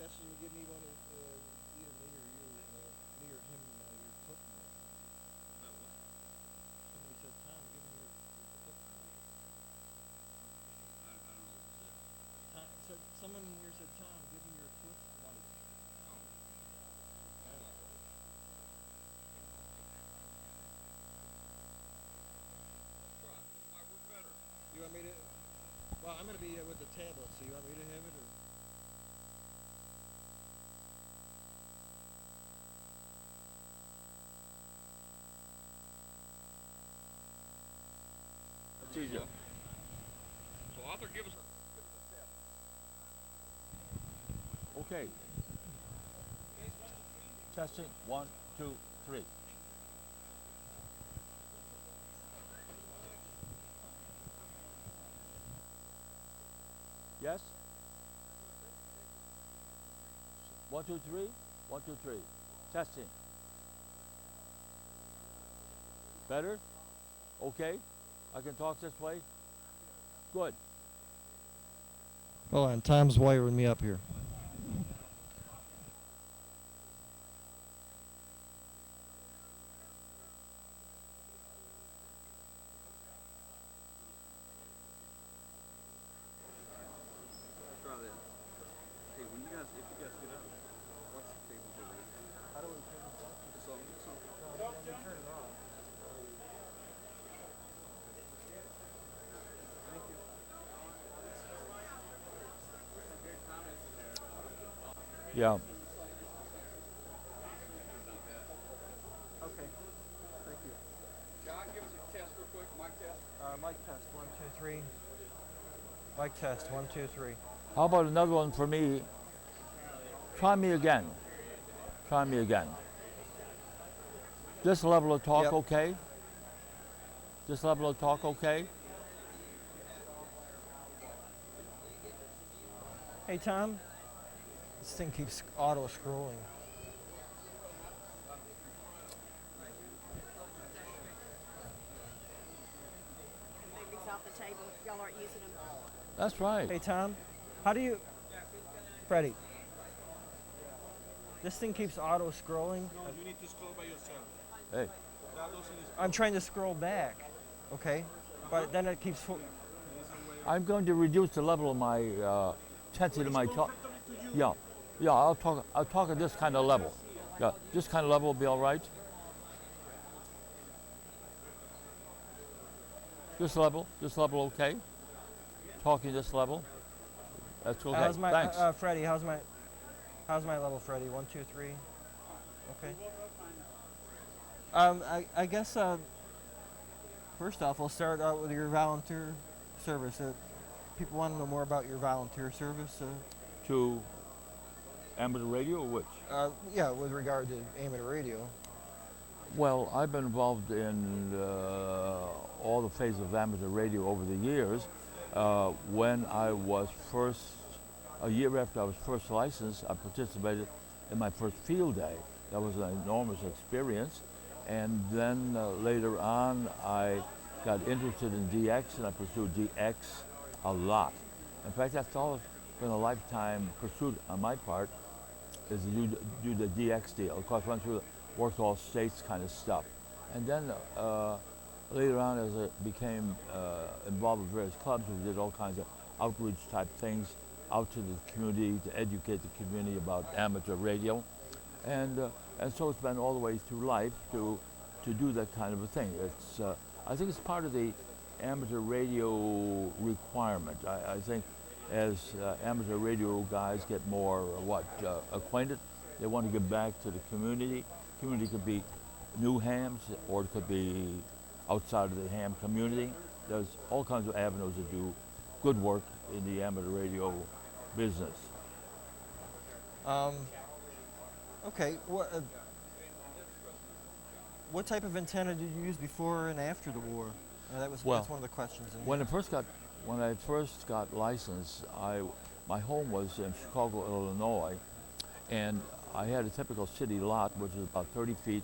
suggestion you give me one of either me or you, me or him, your clip note. About what? Somebody said, Tom, give me your clip note. I don't know what you said. Tom, said, someone in here said, Tom, give me your clip note. Oh. Let's try. This might work better. You want me to? Well, I'm going to be with the tablet, so you want me to have it or? It's easier. So author, give us a tip. Okay. Testing. 1, 2, 3. Yes? 1, 2, 3. 1, 2, 3. Testing. Better? Okay. I can talk this way? Good. Hold on, Tom's wiring me up here. Try that. Hey, when you guys, if you guys get up, watch the table over there. How do we turn this off? So, Turn it off. thank you. Yeah. Okay. Thank you. John, give us a test real quick, mic test. Mic test, 1, 2, 3. Mic test, 1, 2, 3. How about another one for me? Try me again. Try me again. This level of talk, Yep. okay? This level of talk, okay? Hey, Tom. This thing keeps auto scrolling. Babies off the table. Y'all aren't using them. That's right. Hey, Tom. How do you. Freddie. This thing keeps auto scrolling. No, you need to scroll by yourself. Hey, That doesn't I'm trying to scroll back. Okay? But then it keeps. I'm going to reduce the level of my intensity of my talk. Yeah, yeah. I'll talk. I'll talk at this kind of level. Yeah, this kind of level will be all right. This level, okay. Talking this level, that's okay. How's my Thanks. Freddie? How's my level, Freddie? 1, 2, 3. Okay. I guess first off, we'll start out with your volunteer service. People want to know more about your volunteer service. To amateur radio, or which? Yeah, with regard to amateur radio. Well, I've been involved in all the phases of amateur radio over the years. When I was first, a year after I was first licensed, I participated in my first field day. That was an enormous experience. And then later on, I got interested in DX, and I pursued DX a lot. In fact, that's always been a lifetime pursuit on my part, is to do the DX deal. Of course, went through the worked all states kind of stuff. And then later on, as I became involved with various clubs, we did all kinds of outreach type things out to the community to educate the community about amateur radio. And so it's been all the way through life to do that kind of a thing. It's I think it's part of the amateur radio requirement. I think as amateur radio guys get more acquainted, they want to give back to the community. Community could be new hams, or it could be outside of the ham community. There's all kinds of avenues to do good work in the amateur radio business. Okay. What type of antenna did you use before and after the war? That's one of the questions. When I first got licensed, my home was in Chicago, Illinois, and I had a typical city lot, which is about 30 feet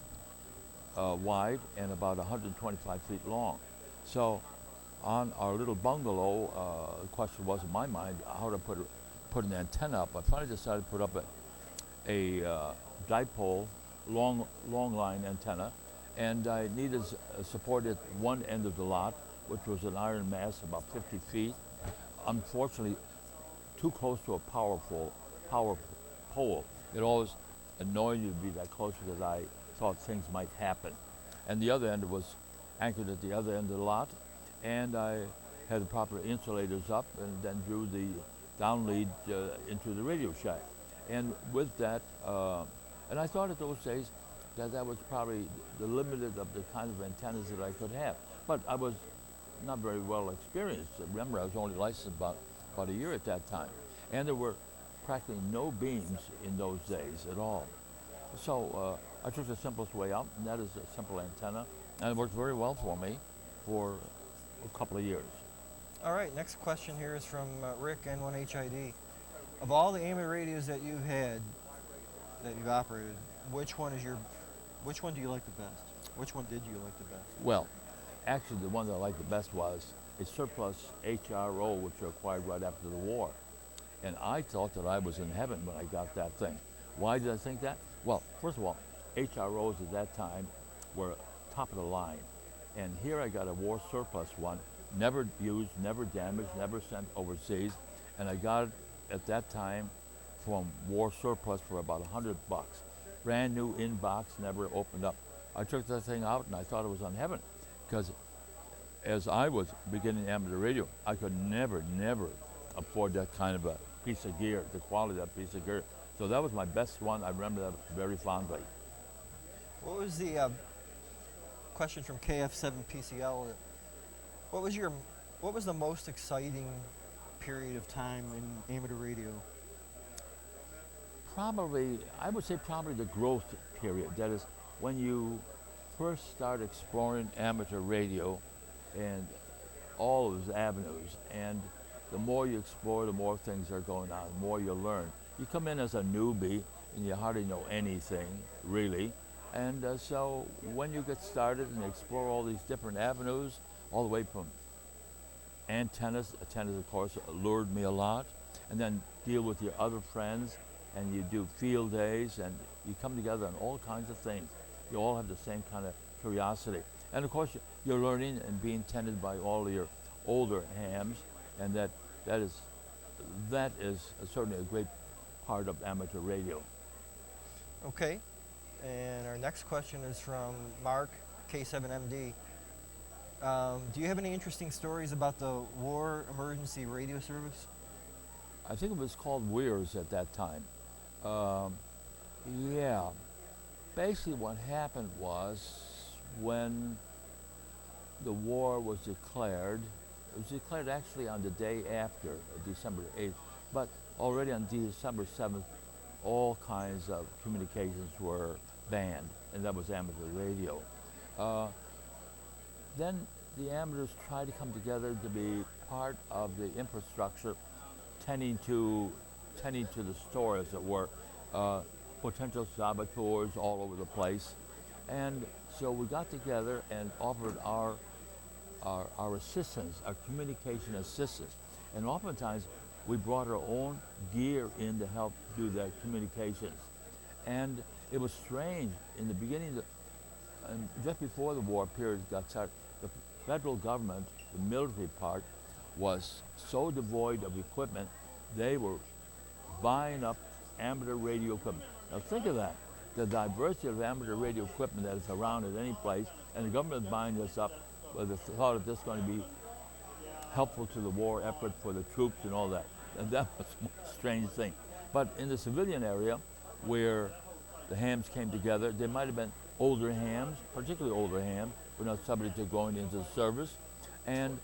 wide and about 125 feet long. So on our little bungalow, the question was in my mind how to put put an antenna up. I finally decided to put up a dipole, long line antenna, and I needed support at one end of the lot, which was an iron mast about 50 feet. Unfortunately, too close to a power pole. It always annoyed me to be that close because I thought things might happen. And the other end was anchored at the other end of the lot, and I had the proper insulators up and then drew the down lead into the Radio Shack. And with that, and I thought at those days that that was probably the limited of the kind of antennas that I could have. But I was not very well experienced. Remember, I was only licensed about a year at that time. And there were practically no beams in those days at all. So I took the simplest way out, and that is a simple antenna. And it worked very well for me for a couple of years. All right, next question here is from Rick, N1HID. Of all the amateur radios that you've had, that you've operated, which one do you like the best? Which one did you like the best? Well, actually the one that I liked the best was a surplus HRO, which I acquired right after the war. And I thought that I was in heaven when I got that thing. Why did I think that? Well, first of all, HROs at that time were top of the line. And here I got a war surplus one, never used, never damaged, never sent overseas. And I got it at that time from war surplus for about $100. Brand new in box, never opened up. I took that thing out and I thought it was on heaven, because as I was beginning amateur radio, I could never afford that kind of a piece of gear, the quality of that piece of gear. So that was my best one. I remember that very fondly. What was the question from KF7PCL? What was the most exciting period of time in amateur radio? Probably, I would say probably the growth period. That is when you first start exploring amateur radio and all those avenues. And the more you explore, the more things are going on, the more you learn. You come in as a newbie and you hardly know anything, really. And so when you get started and explore all these different avenues, all the way from antennas of course lured me a lot, and then deal with your other friends, and you do field days, and you come together on all kinds of things. You all have the same kind of curiosity. And of course, you're learning and being tended by all of your older hams, and that is certainly a great part of amateur radio. Okay, and our next question is from Mark, K7MD. Do you have any interesting stories about the War Emergency Radio Service? I think it was called Weirs at that time. Yeah. Basically what happened was when the war was declared, it was declared actually on the day after, December 8th, but already on December 7th, all kinds of communications were banned, and that was amateur radio. Then the amateurs tried to come together to be part of the infrastructure, tending to the store, as it were, potential saboteurs all over the place. And so we got together and offered our assistance, our communication assistance. And oftentimes we brought our own gear in to help do that communications. And it was strange in the beginning, and just before the war period got started, the federal government, the military part, was so devoid of equipment, they were buying up amateur radio equipment. Now think of that, the diversity of amateur radio equipment that is around at any place, and the government is buying this up with the thought of this going to be helpful to the war effort for the troops and all that. And that was a strange thing. But in the civilian area, where the hams came together, there might have been older hams, particularly older hams, were not subject to going into the service, and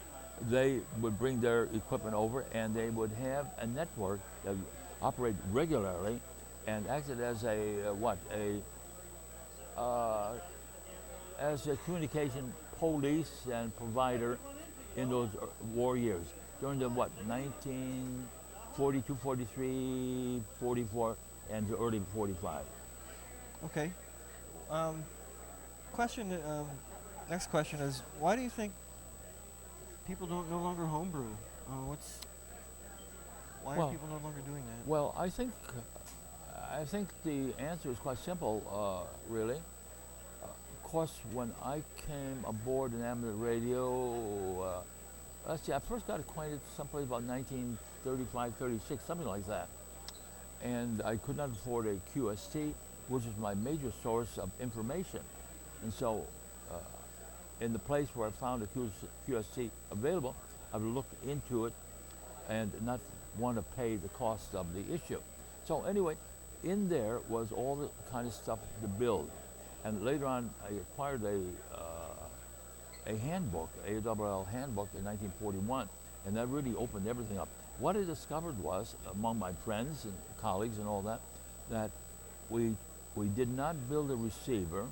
they would bring their equipment over, and they would have a network that would operate regularly and acted as as a communication police and provider in those war years, during the 1942, 43, 44, and the early 45. Okay. Next question is, why do you think people don't no longer homebrew? Why Well- are people no longer doing that? Well, I think the answer is quite simple, really. Of course, when I came aboard in amateur radio, let's see, I first got acquainted someplace about 1935, 36, something like that. And I could not afford a QST, which is my major source of information. And so, in the place where I found a QST available, I would look into it and not want to pay the cost of the issue. So anyway, in there was all the kind of stuff to build. And later on, I acquired a handbook, AWL handbook in 1941, and that really opened everything up. What I discovered was, among my friends and colleagues and all that, that we did not build a receiver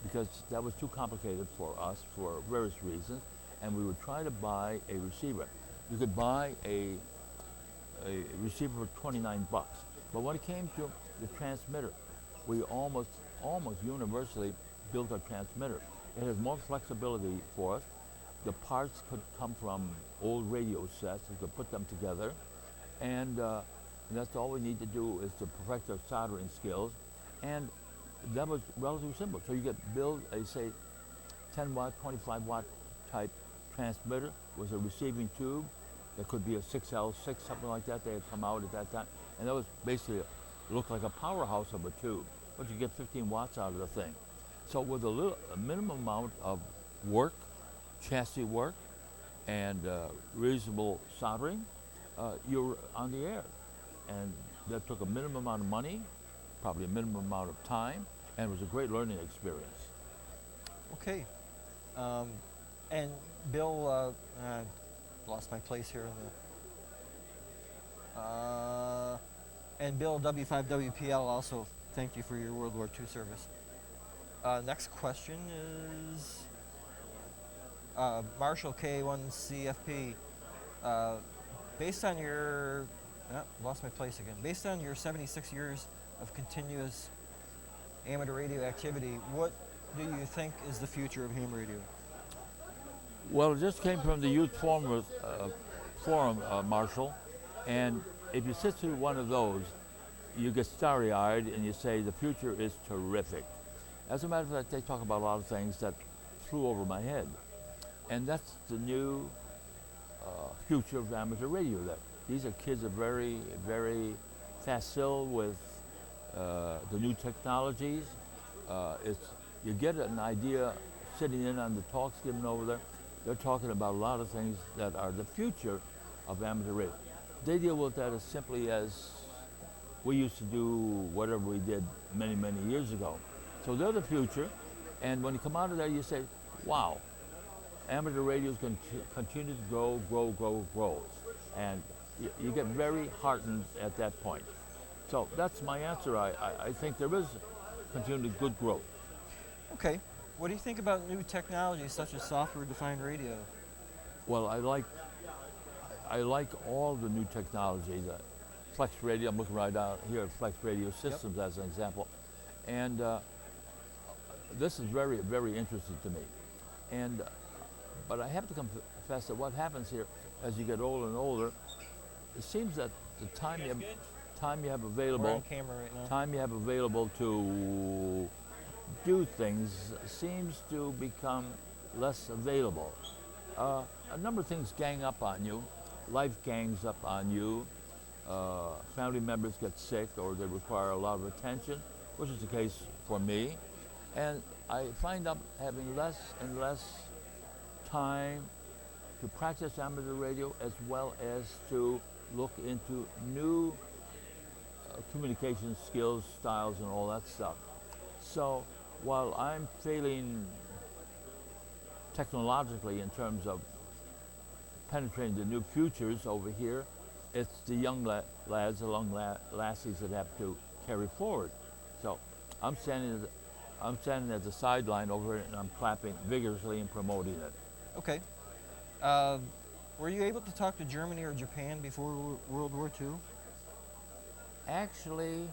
because that was too complicated for us for various reasons, and we would try to buy a receiver. You could buy a receiver for 29 bucks, but when it came to the transmitter, we almost universally built a transmitter. It has more flexibility for us. The parts could come from old radio sets. We could put them together, and that's all we need to do is to perfect our soldering skills, and that was relatively simple. So you could build a, say, 10 watt, 25 watt type transmitter with a receiving tube. That could be a 6L6, something like that. They had come out at that time, and that was basically looked like a powerhouse of a tube, but you get 15 watts out of the thing. So with a minimum amount of work, chassis work, and reasonable soldering, you're on the air. And that took a minimum amount of money, probably a minimum amount of time, and it was a great learning experience. Okay. And Bill, lost my place here in the. And Bill W3WM also thank you for your World War II service. Next question is Marshall K1CFP. Based on your, lost my place again. Based on your 76 years of continuous amateur radio activity, what do you think is the future of ham radio? Well, it just came from the youth forum, Marshall, and if you sit through one of those, you get starry-eyed and you say the future is terrific. As a matter of fact, they talk about a lot of things that flew over my head, and that's the new future of amateur radio. That these are kids are very, very facile with the new technologies. You get an idea sitting in on the talks given over there. They're talking about a lot of things that are the future of amateur radio. They deal with that as simply as we used to do whatever we did many, many years ago. So they're the future, and when you come out of there, you say, wow, amateur radio is going to continue to grow. And you get very heartened at that point. So that's my answer. I think there is continued good growth. Okay. What do you think about new technologies such as software-defined radio? Well, I like all the new technology. The Flex Radio, I'm looking right out here at Flex Radio Systems as an example. And this is very, very interesting to me. And but I have to confess that what happens here as you get older and older, it seems that the time you have We're available, on camera right now. time you have available to do things seems to become less available. A number of things gang up on you. Life gangs up on you. Family members get sick or they require a lot of attention, which is the case for me. And I find I'm having less and less time to practice amateur radio as well as to look into new communication skills, styles, and all that stuff. So while I'm failing technologically in terms of penetrating the new futures over here, it's the young lads, the young lassies that have to carry forward. So I'm standing at the sideline over here and I'm clapping vigorously and promoting it. Okay. Were you able to talk to Germany or Japan before World War II? Actually,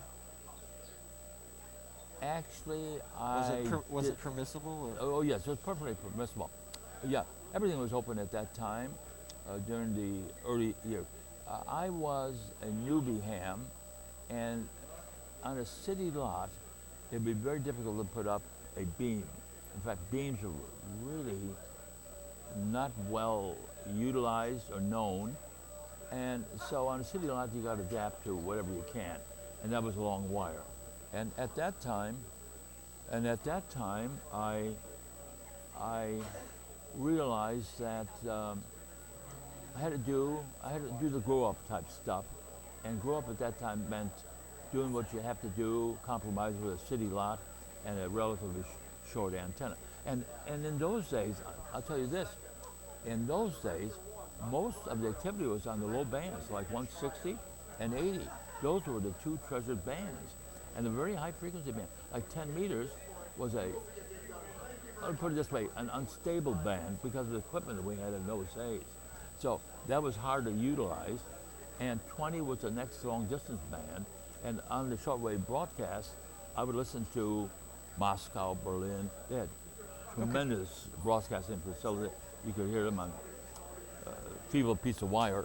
Was it permissible? Or? Oh yes, it was perfectly permissible. Yeah, everything was open at that time during the early years. I was a newbie ham, and on a city lot, it'd be very difficult to put up a beam. In fact, beams are really not well utilized or known. And so on a city lot, you got to adapt to whatever you can. And that was a long wire. And at that time, I realized that I had to do the grow up type stuff. And grow up at that time meant doing what you have to do, compromise with a city lot and a relatively short antenna. And in those days, I'll tell you this, in those days, most of the activity was on the low bands, like 160 and 80. Those were the two treasured bands. And the very high frequency band, like 10 meters, was I'll put it this way, an unstable band because of the equipment that we had in those days. So that was hard to utilize. And 20 was the next long distance band. And on the shortwave broadcast, I would listen to Moscow, Berlin. They had tremendous broadcasting facility. You could hear them on a feeble piece of wire.